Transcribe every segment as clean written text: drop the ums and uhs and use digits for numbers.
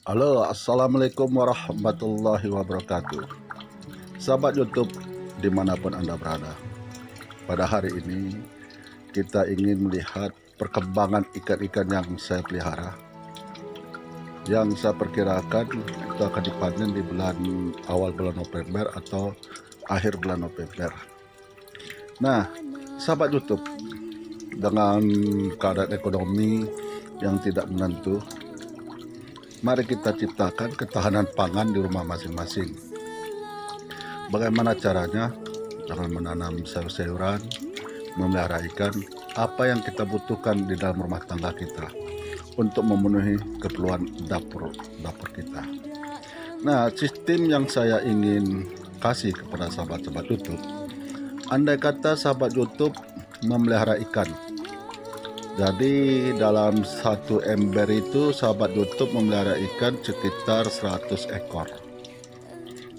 Halo, assalamualaikum warahmatullahi wabarakatuh. Sahabat YouTube dimanapun Anda berada. Pada hari ini kita ingin melihat perkembangan ikan-ikan yang saya pelihara, yang saya perkirakan itu akan dipanen di awal bulan November atau akhir bulan November. Nah, sahabat YouTube, dengan keadaan ekonomi yang tidak menentu, mari kita ciptakan ketahanan pangan di rumah masing-masing. Bagaimana caranya? Dengan menanam sayur-sayuran, memelihara ikan, apa yang kita butuhkan di dalam rumah tangga kita untuk memenuhi keperluan dapur kita. Nah, sistem yang saya ingin kasih kepada sahabat-sahabat YouTube, andai kata sahabat YouTube memelihara ikan, jadi dalam satu ember itu sahabat YouTube memelihara ikan sekitar 100 ekor.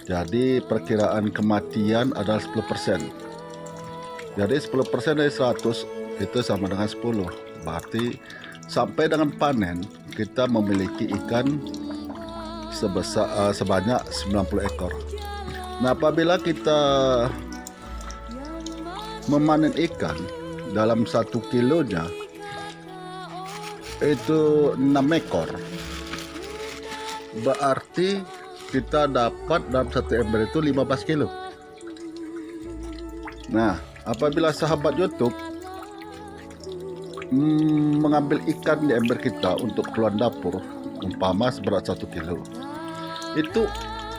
Jadi perkiraan kematian adalah 10%. Jadi 10% dari 100 itu sama dengan 10. Berarti sampai dengan panen kita memiliki ikan sebanyak 90 ekor. Nah, apabila kita memanen ikan dalam 1 kilonya itu 6 ekor, berarti kita dapat dalam 1 ember itu 15 kilo. Nah, apabila sahabat YouTube mengambil ikan di ember kita untuk keperluan dapur, umpama seberat 1 kilo, itu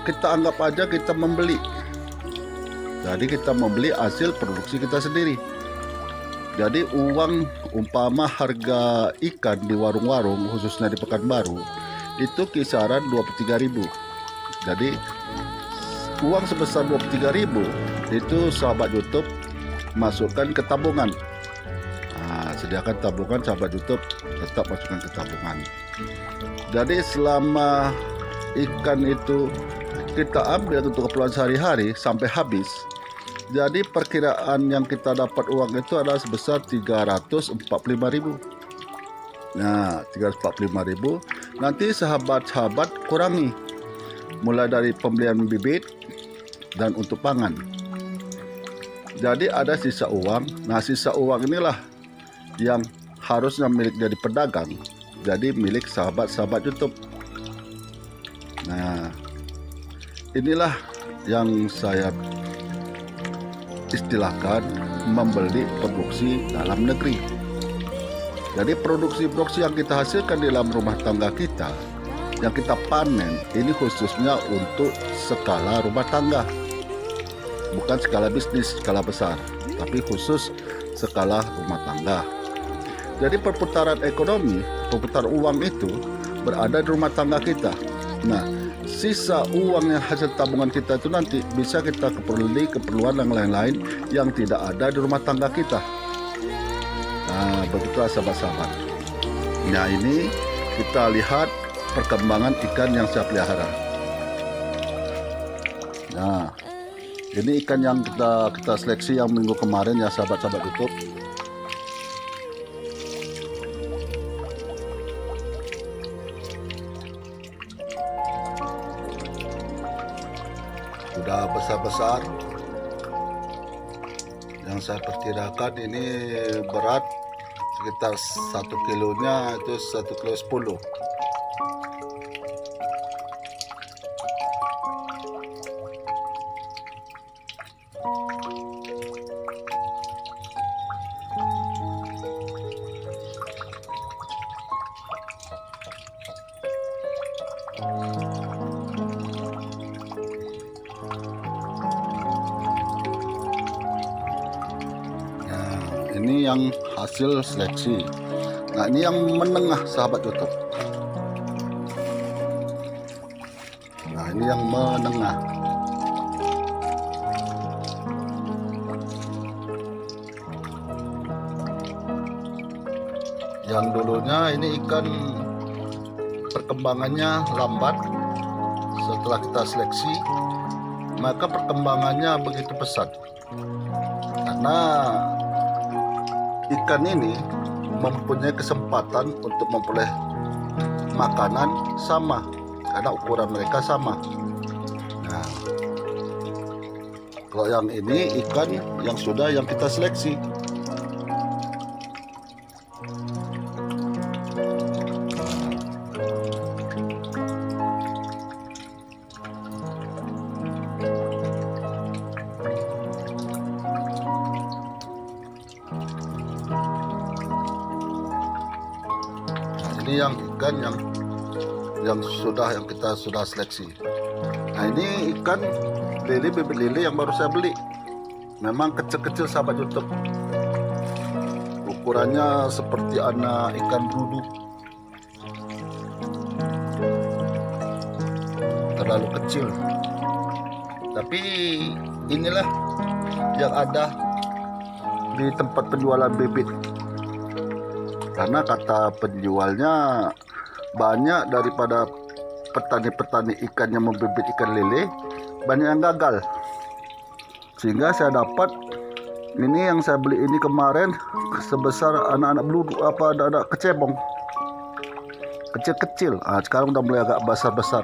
kita anggap aja kita membeli. Jadi kita membeli hasil produksi kita sendiri. Jadi uang umpama harga ikan di warung-warung khususnya di Pekanbaru itu kisaran 23.000. Jadi uang sebesar 23.000 itu sahabat YouTube masukkan ke tabungan. Nah, sediakan tabungan sahabat YouTube, tetap masukkan ke tabungan. Jadi selama ikan itu kita ambil untuk keperluan sehari-hari sampai habis, jadi perkiraan yang kita dapat uang itu adalah sebesar 345.000. Nah, 345.000 nanti sahabat-sahabat kurangi mulai dari pembelian bibit dan untuk pangan. Jadi ada sisa uang. Nah, sisa uang inilah yang harusnya milik dari pedagang, jadi milik sahabat-sahabat YouTube. Nah, inilah yang saya istilahkan membeli produksi dalam negeri. Jadi produksi-produksi yang kita hasilkan di dalam rumah tangga kita, yang kita panen, ini khususnya untuk skala rumah tangga, bukan skala bisnis, skala besar, tapi khusus skala rumah tangga. Jadi perputaran ekonomi, perputaran uang itu berada di rumah tangga kita. Nah, sisa uang yang hasil tabungan kita itu nanti bisa kita beli keperluan yang lain-lain yang tidak ada di rumah tangga kita. Nah, begitulah sahabat-sahabat. Nah, ini kita lihat perkembangan ikan yang saya pelihara. Nah, ini ikan yang kita seleksi yang minggu kemarin ya sahabat-sahabat YouTube. Sudah besar-besar. Yang saya perkirakan ini berat sekitar 1 kilonya itu 1 kilo 10. Ini yang hasil seleksi. Nah, ini yang menengah sahabat YouTube. Nah, ini yang menengah. Yang dulunya ini ikan perkembangannya lambat. Setelah kita seleksi, maka perkembangannya begitu pesat. Karena ikan ini mempunyai kesempatan untuk memperoleh makanan sama karena ukuran mereka sama. Nah, kalau yang ini ikan yang sudah yang kita seleksi. Ini yang ikan yang kita sudah seleksi. Nah, ini ikan lele, bibit lele yang baru saya beli. Memang kecil-kecil sahabat YouTube. Ukurannya seperti anak ikan berudu. Terlalu kecil. Tapi inilah yang ada di tempat penjualan bibit. Karena kata penjualnya banyak daripada petani-petani ikan yang membibit ikan lele, banyak yang gagal. Sehingga saya dapat ini yang saya beli ini kemarin sebesar anak-anak beludu, anak-anak kecebong. Kecil-kecil. Sekarang udah mulai agak besar-besar.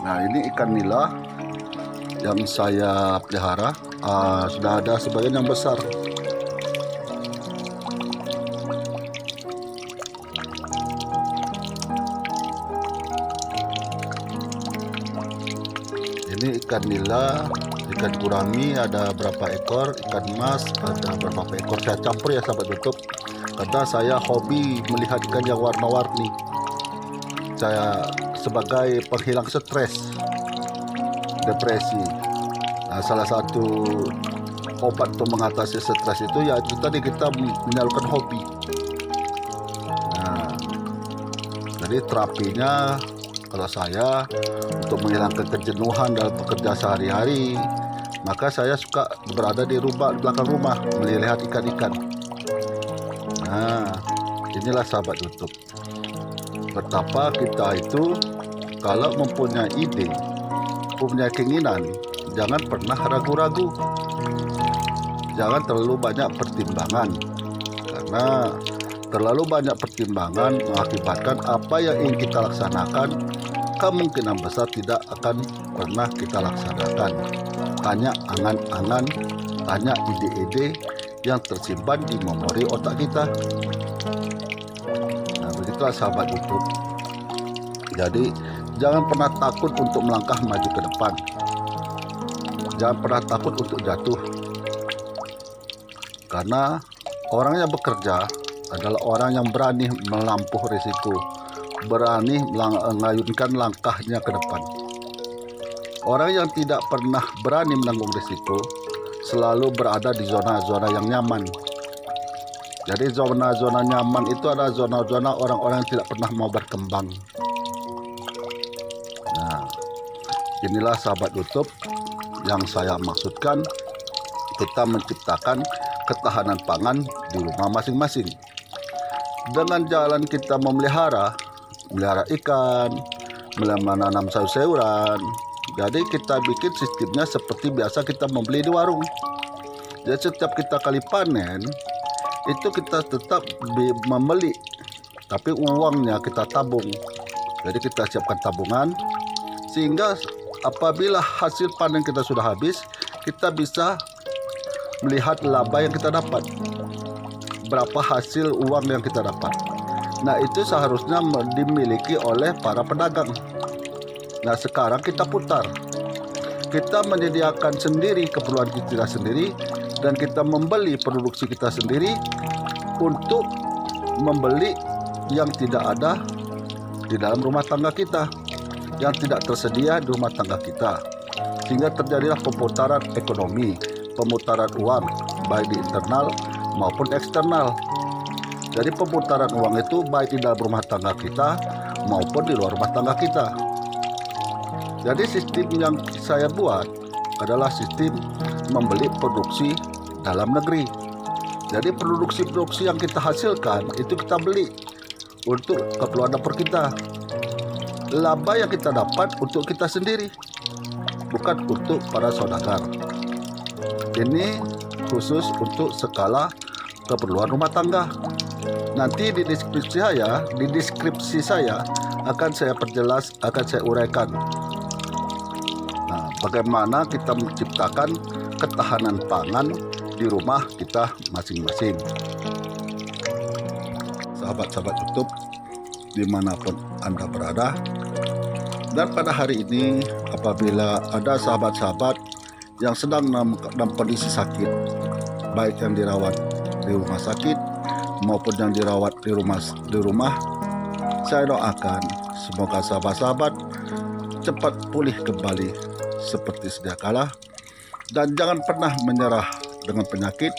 Nah, ini ikan nila yang saya pelihara. Sudah ada sebagian yang besar. Ini ikan nila, ikan gurami ada berapa ekor, ikan mas ada berapa ekor. Saya campur ya sahabat YouTube, karena saya hobi melihat ikan yang warna-warni. Saya sebagai penghilang stres, depresi. Nah, salah satu obat untuk mengatasi stres itu ya itu tadi, kita menyalurkan hobi. Nah, jadi terapinya kalau saya untuk menghilangkan kejenuhan dalam bekerja sehari-hari, maka saya suka berada di belakang rumah melihat ikan-ikan. Nah, inilah sahabat YouTube, betapa kita itu kalau mempunyai ide, punya keinginan, jangan pernah ragu-ragu. Jangan terlalu banyak pertimbangan, karena terlalu banyak pertimbangan mengakibatkan apa yang ingin kita laksanakan kemungkinan besar tidak akan pernah kita laksanakan. Hanya angan-angan, hanya ide-ide yang tersimpan di memori otak kita. Nah, begitulah sahabat YouTube. Jadi jangan pernah takut untuk melangkah maju ke depan. Jangan pernah takut untuk jatuh. Karena orang yang bekerja adalah orang yang berani melampuh risiko, berani mengayunkan langkahnya ke depan. Orang yang tidak pernah berani menanggung risiko selalu berada di zona-zona yang nyaman. Jadi zona-zona nyaman itu adalah zona-zona orang-orang yang tidak pernah mau berkembang. Nah, inilah sahabat YouTube yang saya maksudkan, kita menciptakan ketahanan pangan di rumah masing-masing. Dengan jalan kita memelihara ikan, menanam sayur-sayuran. Jadi kita bikin sistemnya seperti biasa kita membeli di warung. Jadi setiap kita kali panen, itu kita tetap membeli, tapi uangnya kita tabung. Jadi kita siapkan tabungan, sehingga apabila hasil panen kita sudah habis, kita bisa melihat laba yang kita dapat, berapa hasil uang yang kita dapat. Nah, itu seharusnya dimiliki oleh para pedagang. Nah, sekarang kita putar, kita menyediakan sendiri keperluan kita sendiri, dan kita membeli produksi kita sendiri untuk membeli yang tidak ada di dalam rumah tangga kita, yang tidak tersedia di rumah tangga kita, sehingga terjadilah pemutaran ekonomi, pemutaran uang baik di internal maupun eksternal. Jadi pemutaran uang itu baik di dalam rumah tangga kita maupun di luar rumah tangga kita. Jadi sistem yang saya buat adalah sistem membeli produksi dalam negeri. Jadi produksi-produksi yang kita hasilkan itu kita beli untuk keperluan dapur kita. Laba yang kita dapat untuk kita sendiri, bukan untuk para saudagar. Ini khusus untuk skala keperluan rumah tangga. Nanti di deskripsi saya akan saya perjelas, akan saya uraikan. Nah, bagaimana kita menciptakan ketahanan pangan di rumah kita masing-masing. Sahabat-sahabat YouTube dimanapun Anda berada, dan pada hari ini apabila ada sahabat-sahabat yang sedang dalam kondisi sakit, baik yang dirawat di rumah sakit maupun yang dirawat di rumah, saya doakan semoga sahabat-sahabat cepat pulih kembali seperti sedia kala, dan jangan pernah menyerah dengan penyakit.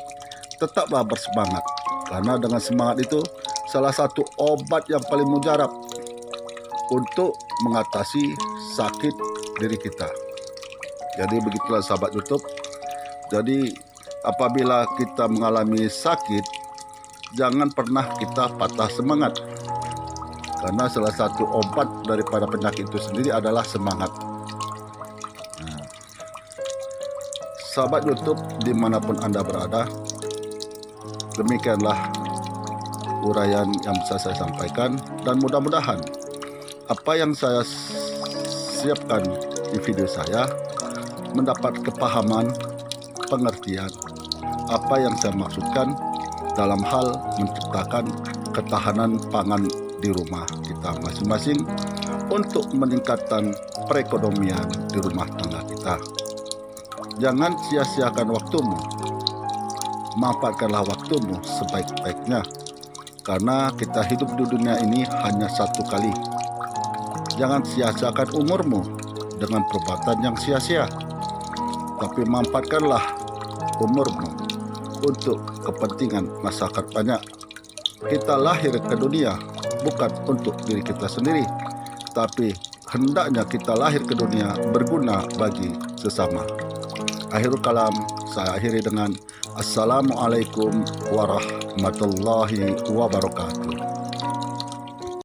Tetaplah bersemangat, karena dengan semangat itu salah satu obat yang paling mujarab untuk mengatasi sakit diri kita. Jadi begitulah sahabat YouTube. Jadi apabila kita mengalami sakit, jangan pernah kita patah semangat, karena salah satu obat daripada penyakit itu sendiri adalah semangat. Nah, sahabat YouTube dimanapun Anda berada, demikianlah uraian yang bisa saya sampaikan, dan mudah-mudahan apa yang saya siapkan di video saya mendapat kepahaman, pengertian apa yang saya maksudkan dalam hal menciptakan ketahanan pangan di rumah kita masing-masing untuk meningkatkan perekonomian di rumah tangga kita. Jangan sia-siakan waktumu, manfaatkanlah waktumu sebaik-baiknya, karena kita hidup di dunia ini hanya satu kali. Jangan sia-siakan umurmu dengan perbuatan yang sia-sia, tapi manfaatkanlah umurmu untuk kepentingan masyarakat banyak. Kita lahir ke dunia bukan untuk diri kita sendiri, tapi hendaknya kita lahir ke dunia berguna bagi sesama. Akhirul kalam, saya akhiri dengan Assalamualaikum warahmatullahi wabarakatuh.